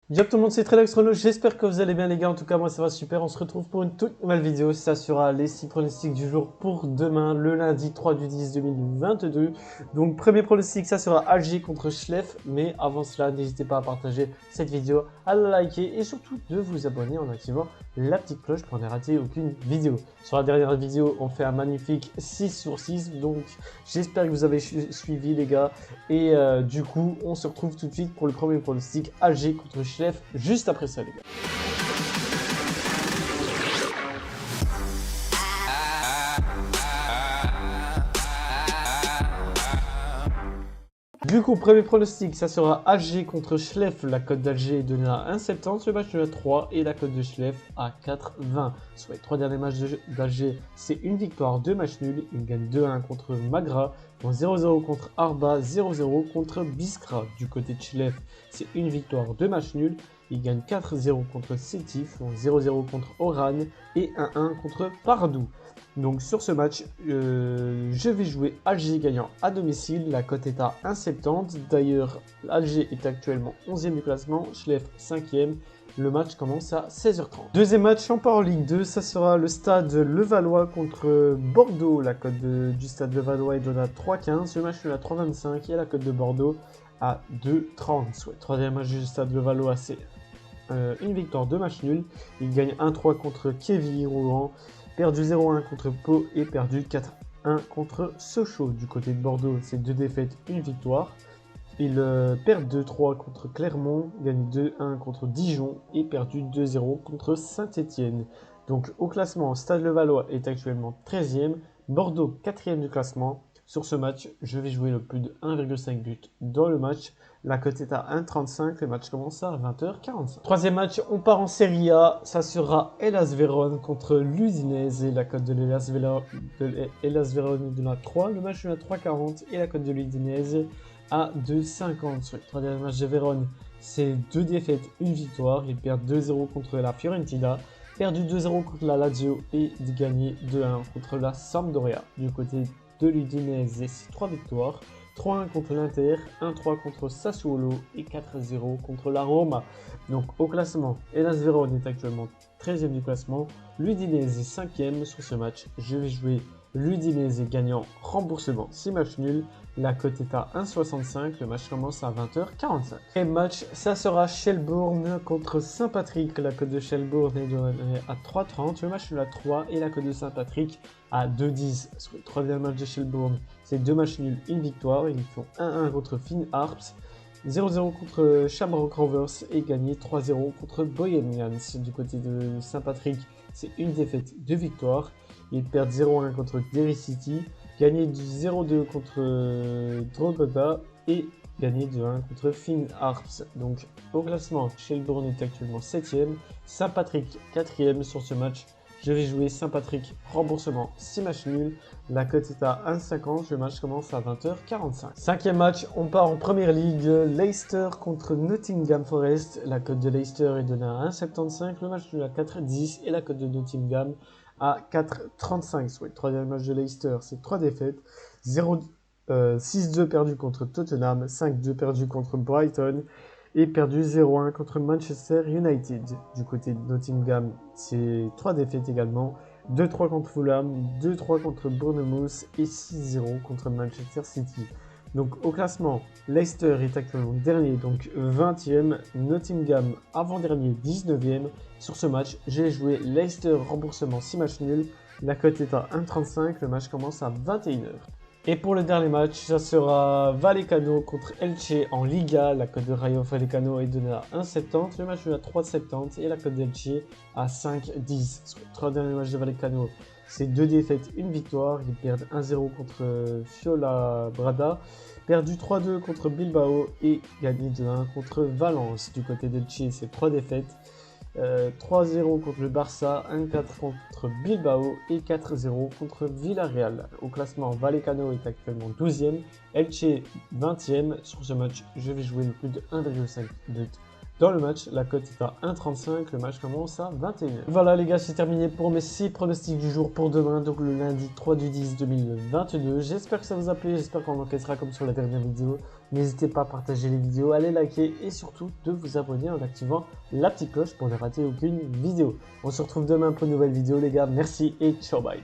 Bien tout le monde, c'est Trelax Renault, j'espère que vous allez bien les gars, en tout cas moi ça va super, on se retrouve pour une toute nouvelle vidéo, ça sera les 6 pronostics du jour pour demain, le lundi 3 du 10 2022. Donc premier pronostic, ça sera Alger contre Schleff, mais avant cela, n'hésitez pas à partager cette vidéo, à la liker et surtout de vous abonner en activant la petite cloche pour ne rater aucune vidéo. Sur la dernière vidéo, on fait un magnifique 6 sur 6, donc j'espère que vous avez suivi les gars, et du coup on se retrouve tout de suite pour le premier pronostic, Alger contre Schleff. Juste après ça les gars. Du coup, premier pronostic, ça sera Alger contre Schleff. La cote d'Alger est donnée à 1,70, le match de la 3 et la cote de Schleff à 4,20. Sur les 3 derniers matchs d'Alger, c'est une victoire, 2 matchs nuls. Ils gagnent 2-1 contre Magra, 0-0 contre Arba, 0-0 contre Biskra. Du côté de Schleff, c'est une victoire, 2 matchs nuls. Ils gagnent 4-0 contre Sétif, 0-0 contre Oran et 1-1 contre Pardou. Donc sur ce match, je vais jouer Alger gagnant à domicile. La cote est à 1,70. D'ailleurs, Alger est actuellement 11e du classement, Schleff 5e. Le match commence à 16h30. Deuxième match, on part en Ligue 2. Ça sera le stade Levallois contre Bordeaux. La cote du stade Levallois est donnée à 3,15. Le match est à 3,25 et la cote de Bordeaux à 2,30. Troisième match du stade Levallois, c'est une victoire, 2 matchs nuls. Il gagne 1-3 contre Kévy Rouen, perdu 0-1 contre Pau et perdu 4-1 contre Sochaux. Du côté de Bordeaux, c'est 2 défaites, 1 victoire. Il perd 2-3 contre Clermont, gagne 2-1 contre Dijon et perdu 2-0 contre Saint-Étienne. Donc au classement, Stade Levallois est actuellement 13e, Bordeaux 4e du classement. Sur ce match, je vais jouer le plus de 1,5 but dans le match. La cote est à 1,35, le match commence à 20h45. Troisième match, on part en Serie A. Ça sera Hellas Vérone contre l'Udinese. La cote de Hellas Vérone est de la 3. Le match est à 3,40 et la cote de l'Udinese à 2,50. Sur le troisième match de Vérone, c'est 2 défaites, 1 victoire. Ils perdent 2-0 contre la Fiorentina, perdu 2-0 contre la Lazio et gagné 2-1 contre la Sampdoria. Du côté de l'Udinese, c'est 3 victoires. 3-1 contre l'Inter, 1-3 contre Sassuolo et 4-0 contre la Roma. Donc au classement, Hellas Vérone est actuellement 13e du classement, l'Udinese est 5e. Sur ce match, je vais jouer l'Udinese gagnant remboursement 6 matchs nuls. La cote est à 1,65, le match commence à 20h45. Et match, ça sera Shelbourne contre Saint-Patrick. La cote de Shelbourne est donnée à 3,30, le match est à 3 et la cote de Saint-Patrick à 2,10. Sur le troisième match de Shelbourne, c'est 2 matchs nuls, 1 victoire. Ils font 1-1 contre Finn Harps, 0-0 contre Shamrock Rovers et gagné 3-0 contre Bohemians. Du côté de Saint-Patrick, c'est une défaite, 2 victoires. Ils perdent 0-1 contre Derry City, gagné 0-2 contre Drogheda et gagné 2-1 contre Finn Harps. Donc au classement, Shelbourne est actuellement 7e, Saint-Patrick 4e. Sur ce match, je vais jouer Saint-Patrick remboursement 6 matchs nuls. La cote est à 1,50, le match commence à 20h45. Cinquième match, on part en première ligue. Leicester contre Nottingham Forest. La cote de Leicester est donnée à 1,75, le match est à 4,10 et la cote de Nottingham à 4,35. Sur le troisième match de Leicester, c'est 3 défaites. 6-2 perdu contre Tottenham, 5-2 perdu contre Brighton et perdu 0-1 contre Manchester United. Du côté de Nottingham, c'est 3 défaites également. 2-3 contre Fulham, 2-3 contre Bournemouth et 6-0 contre Manchester City. Donc au classement, Leicester est actuellement dernier, donc 20e, Nottingham avant-dernier, 19e. Sur ce match, j'ai joué Leicester remboursement 6 matchs nuls. La cote est à 1,35, le match commence à 21h. Et pour le dernier match, ça sera Vallecano contre Elche en Liga. La cote de Rayo Vallecano est donnée à 1,70, le match est à 3,70 et la cote d'Elche à 5,10. Sur les 3 derniers matchs de Vallecano, c'est 2 défaites, 1 victoire. Ils perdent 1-0 contre Fuenlabrada, perdu 3-2 contre Bilbao et gagné 2-1 contre Valence. Du côté d'Elche, c'est 3 défaites. 3-0 contre le Barça, 1-4 contre Bilbao et 4-0 contre Villarreal. Au classement, Vallecano est actuellement 12e, Elche 20e. Sur ce match, je vais jouer le plus de 1,5 but dans le match. La cote est à 1,35, le match commence à 21h. Voilà les gars, c'est terminé pour mes 6 pronostics du jour pour demain, donc le lundi 3 du 10 2022. J'espère que ça vous a plu, j'espère qu'on encaissera comme sur la dernière vidéo N'hésitez pas à partager les vidéos, à les liker et surtout de vous abonner en activant la petite cloche pour ne rater aucune vidéo. On se retrouve demain pour une nouvelle vidéo les gars, merci et ciao bye.